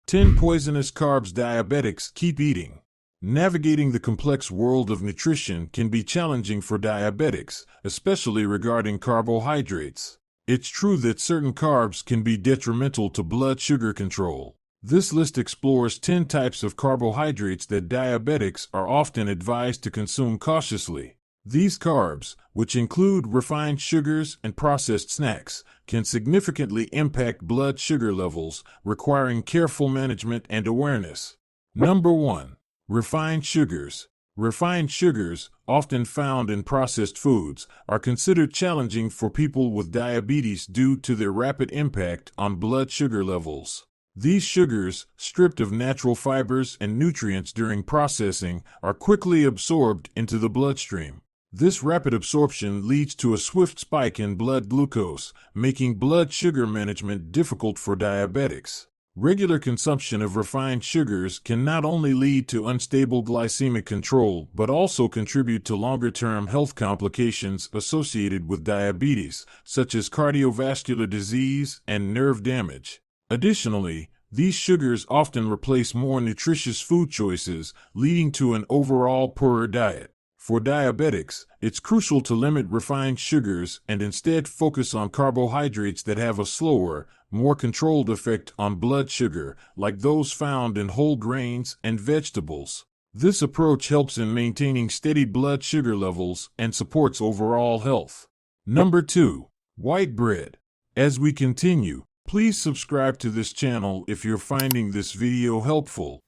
10 poisonous carbs diabetics keep eating. Navigating the complex world of nutrition can be challenging for diabetics, especially regarding carbohydrates. It's true that certain carbs can be detrimental to blood sugar control. This list explores 10 types of carbohydrates that diabetics are often advised to consume cautiously. These carbs, which include refined sugars and processed snacks, can significantly impact blood sugar levels, requiring careful management and awareness. Number 1. Refined sugars. Refined sugars, often found in processed foods, are considered challenging for people with diabetes due to their rapid impact on blood sugar levels. These sugars, stripped of natural fibers and nutrients during processing, are quickly absorbed into the bloodstream. This rapid absorption leads to a swift spike in blood glucose, making blood sugar management difficult for diabetics. Regular consumption of refined sugars can not only lead to unstable glycemic control but also contribute to longer-term health complications associated with diabetes, such as cardiovascular disease and nerve damage. Additionally, these sugars often replace more nutritious food choices, leading to an overall poorer diet. For diabetics, it's crucial to limit refined sugars and instead focus on carbohydrates that have a slower, more controlled effect on blood sugar, like those found in whole grains and vegetables. This approach helps in maintaining steady blood sugar levels and supports overall health. Number 2. White bread. As we continue, please subscribe to this channel if you're finding this video helpful.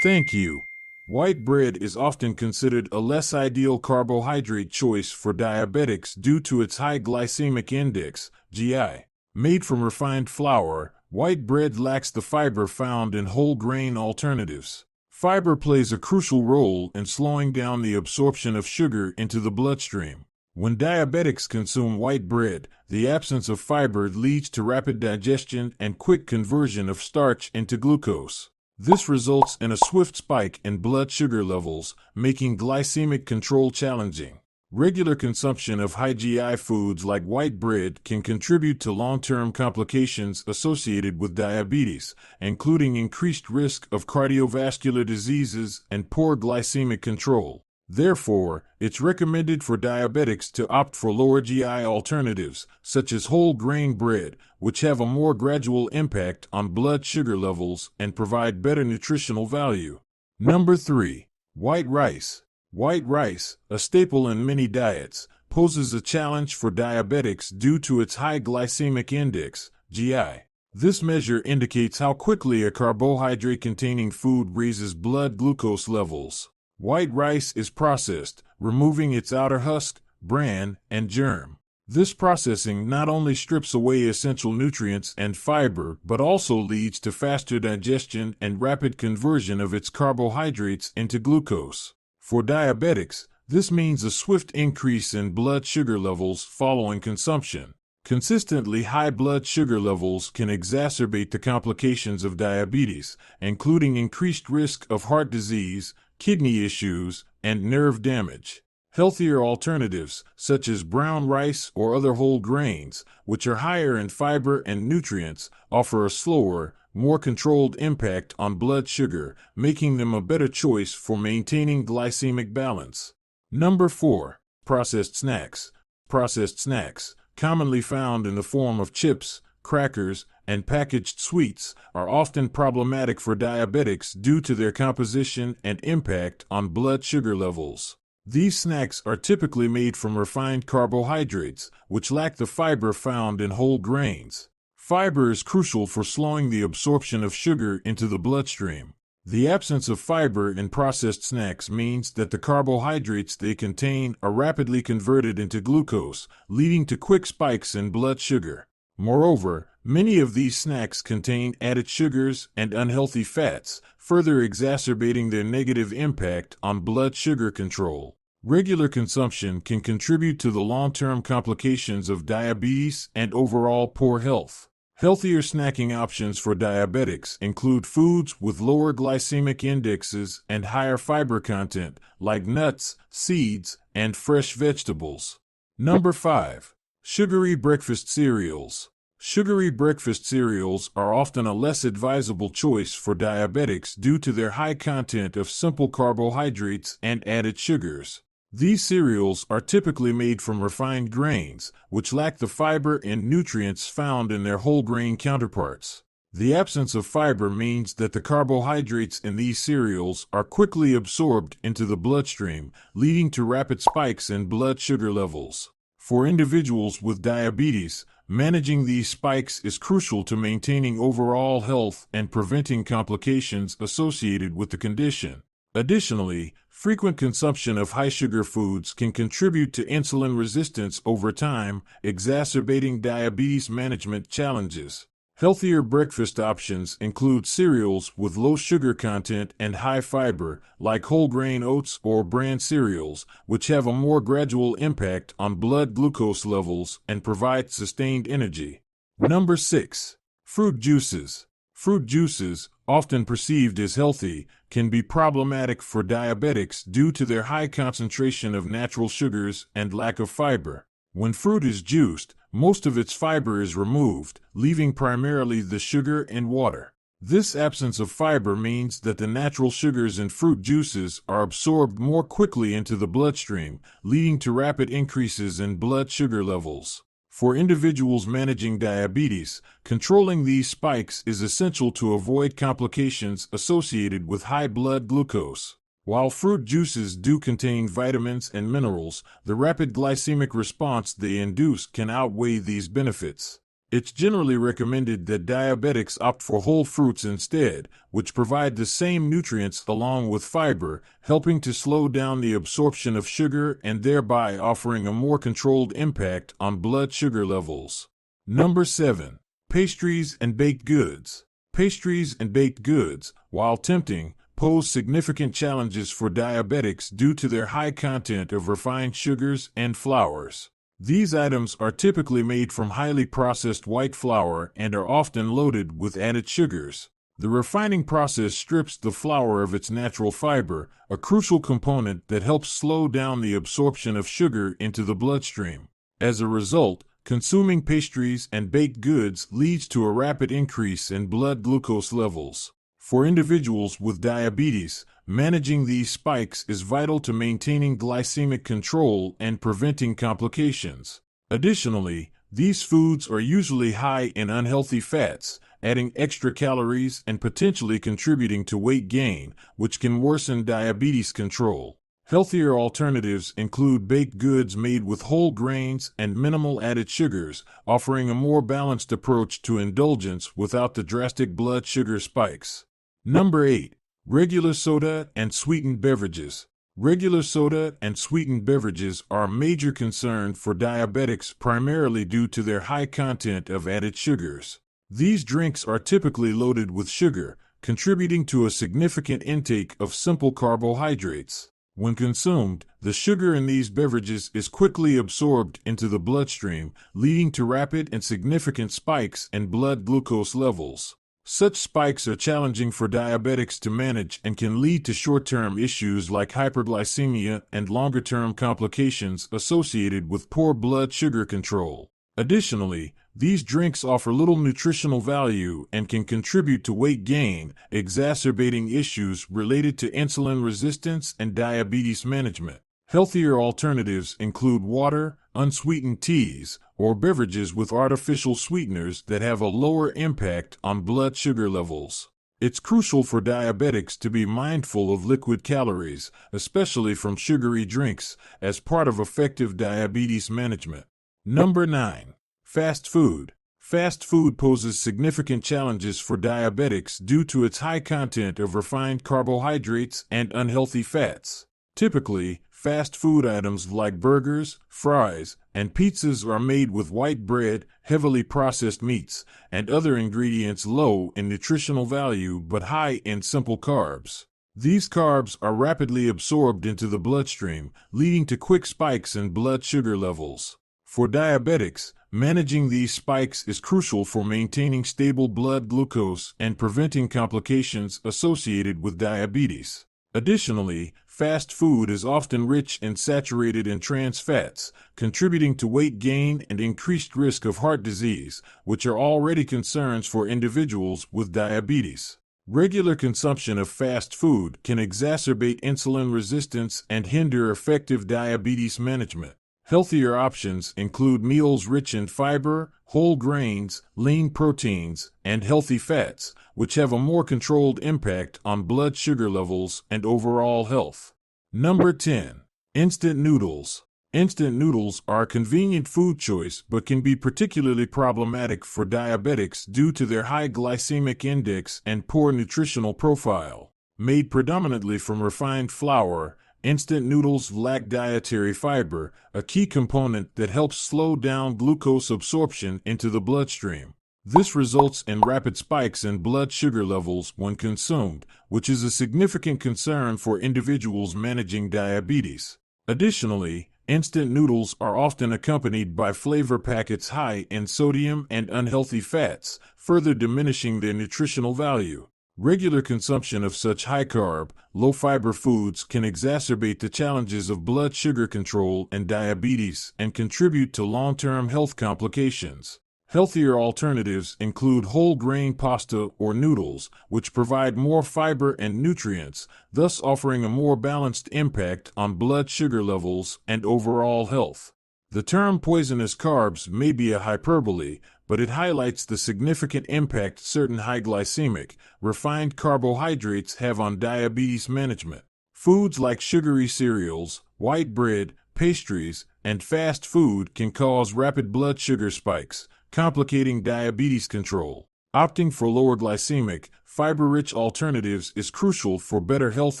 Thank you. White bread is often considered a less ideal carbohydrate choice for diabetics due to its high glycemic index, GI. Made from refined flour, white bread lacks the fiber found in whole grain alternatives. Fiber plays a crucial role in slowing down the absorption of sugar into the bloodstream. When diabetics consume white bread, the absence of fiber leads to rapid digestion and quick conversion of starch into glucose. This results in a swift spike in blood sugar levels, making glycemic control challenging. Regular consumption of high GI foods like white bread can contribute to long-term complications associated with diabetes, including increased risk of cardiovascular diseases and poor glycemic control. Therefore, it's recommended for diabetics to opt for lower GI alternatives, such as whole grain bread, which have a more gradual impact on blood sugar levels and provide better nutritional value. Number 3. White rice. White rice, a staple in many diets, poses a challenge for diabetics due to its high glycemic index, GI. This measure indicates how quickly a carbohydrate-containing food raises blood glucose levels. White rice is processed, removing its outer husk, bran, and germ. This processing not only strips away essential nutrients and fiber but also leads to faster digestion and rapid conversion of its carbohydrates into glucose. For diabetics, this means a swift increase in blood sugar levels following consumption. Consistently high blood sugar levels can exacerbate the complications of diabetes, including increased risk of heart disease, kidney issues, and nerve damage. Healthier alternatives, such as brown rice or other whole grains, which are higher in fiber and nutrients, offer a slower, more controlled impact on blood sugar, making them a better choice for maintaining glycemic balance. Number 4. Processed snacks. Processed snacks, commonly found in the form of chips, crackers, and packaged sweets, are often problematic for diabetics due to their composition and impact on blood sugar levels. These snacks are typically made from refined carbohydrates, which lack the fiber found in whole grains. Fiber is crucial for slowing the absorption of sugar into the bloodstream. The absence of fiber in processed snacks means that the carbohydrates they contain are rapidly converted into glucose, leading to quick spikes in blood sugar. Moreover, many of these snacks contain added sugars and unhealthy fats, further exacerbating their negative impact on blood sugar control. Regular consumption can contribute to the long-term complications of diabetes and overall poor health. Healthier snacking options for diabetics include foods with lower glycemic indexes and higher fiber content, like nuts, seeds, and fresh vegetables. Number 5. Sugary breakfast cereals. Sugary breakfast cereals are often a less advisable choice for diabetics due to their high content of simple carbohydrates and added sugars. These cereals are typically made from refined grains, which lack the fiber and nutrients found in their whole grain counterparts. The absence of fiber means that the carbohydrates in these cereals are quickly absorbed into the bloodstream, leading to rapid spikes in blood sugar levels. For individuals with diabetes, managing these spikes is crucial to maintaining overall health and preventing complications associated with the condition. Additionally, frequent consumption of high-sugar foods can contribute to insulin resistance over time, exacerbating diabetes management challenges. Healthier breakfast options include cereals with low sugar content and high fiber, like whole grain oats or bran cereals, which have a more gradual impact on blood glucose levels and provide sustained energy. Number 6. Fruit juices. Fruit juices, often perceived as healthy, can be problematic for diabetics due to their high concentration of natural sugars and lack of fiber. When fruit is juiced, most of its fiber is removed, leaving primarily the sugar and water. This absence of fiber means that the natural sugars in fruit juices are absorbed more quickly into the bloodstream, leading to rapid increases in blood sugar levels. For individuals managing diabetes, controlling these spikes is essential to avoid complications associated with high blood glucose. While fruit juices do contain vitamins and minerals, the rapid glycemic response they induce can outweigh these benefits. It's generally recommended that diabetics opt for whole fruits instead, which provide the same nutrients along with fiber, helping to slow down the absorption of sugar and thereby offering a more controlled impact on blood sugar levels. Number 7. Pastries and baked goods. Pastries and baked goods, while tempting, pose significant challenges for diabetics due to their high content of refined sugars and flours. These items are typically made from highly processed white flour and are often loaded with added sugars. The refining process strips the flour of its natural fiber, a crucial component that helps slow down the absorption of sugar into the bloodstream. As a result, consuming pastries and baked goods leads to a rapid increase in blood glucose levels. For individuals with diabetes, managing these spikes is vital to maintaining glycemic control and preventing complications. Additionally, these foods are usually high in unhealthy fats, adding extra calories and potentially contributing to weight gain, which can worsen diabetes control. Healthier alternatives include baked goods made with whole grains and minimal added sugars, offering a more balanced approach to indulgence without the drastic blood sugar spikes. Number 8. Regular soda and sweetened beverages. Regular soda and sweetened beverages are a major concern for diabetics primarily due to their high content of added sugars. These drinks are typically loaded with sugar, contributing to a significant intake of simple carbohydrates. When consumed, the sugar in these beverages is quickly absorbed into the bloodstream, leading to rapid and significant spikes in blood glucose levels. Such spikes are challenging for diabetics to manage and can lead to short-term issues like hyperglycemia and longer-term complications associated with poor blood sugar control. Additionally, these drinks offer little nutritional value and can contribute to weight gain, exacerbating issues related to insulin resistance and diabetes management. Healthier alternatives include water, unsweetened teas, or beverages with artificial sweeteners that have a lower impact on blood sugar levels. It's crucial for diabetics to be mindful of liquid calories, especially from sugary drinks, as part of effective diabetes management. Number 9. Fast food. Fast food poses significant challenges for diabetics due to its high content of refined carbohydrates and unhealthy fats. Typically, fast food items like burgers, fries, and pizzas are made with white bread, heavily processed meats, and other ingredients low in nutritional value but high in simple carbs. These carbs are rapidly absorbed into the bloodstream, leading to quick spikes in blood sugar levels. For diabetics, managing these spikes is crucial for maintaining stable blood glucose and preventing complications associated with diabetes. Additionally, fast food is often rich and saturated in trans fats, contributing to weight gain and increased risk of heart disease, which are already concerns for individuals with diabetes. Regular consumption of fast food can exacerbate insulin resistance and hinder effective diabetes management. Healthier options include meals rich in fiber, whole grains, lean proteins, and healthy fats, which have a more controlled impact on blood sugar levels and overall health. Number 10. Instant noodles. Instant noodles are a convenient food choice but can be particularly problematic for diabetics due to their high glycemic index and poor nutritional profile. Made predominantly from refined flour, instant noodles lack dietary fiber, a key component that helps slow down glucose absorption into the bloodstream. This results in rapid spikes in blood sugar levels when consumed, which is a significant concern for individuals managing diabetes. Additionally, instant noodles are often accompanied by flavor packets high in sodium and unhealthy fats, further diminishing their nutritional value. Regular consumption of such high-carb, low-fiber foods can exacerbate the challenges of blood sugar control and diabetes and contribute to long-term health complications. Healthier alternatives include whole grain pasta or noodles, which provide more fiber and nutrients, thus offering a more balanced impact on blood sugar levels and overall health. The term poisonous carbs may be a hyperbole, but it highlights the significant impact certain high glycemic, refined carbohydrates have on diabetes management. Foods like sugary cereals, white bread, pastries, and fast food can cause rapid blood sugar spikes, complicating diabetes control. Opting for lower glycemic, fiber-rich alternatives is crucial for better health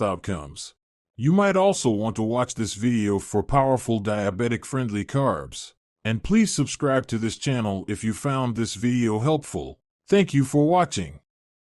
outcomes. You might also want to watch this video for powerful diabetic-friendly carbs. And please subscribe to this channel if you found this video helpful. Thank you for watching.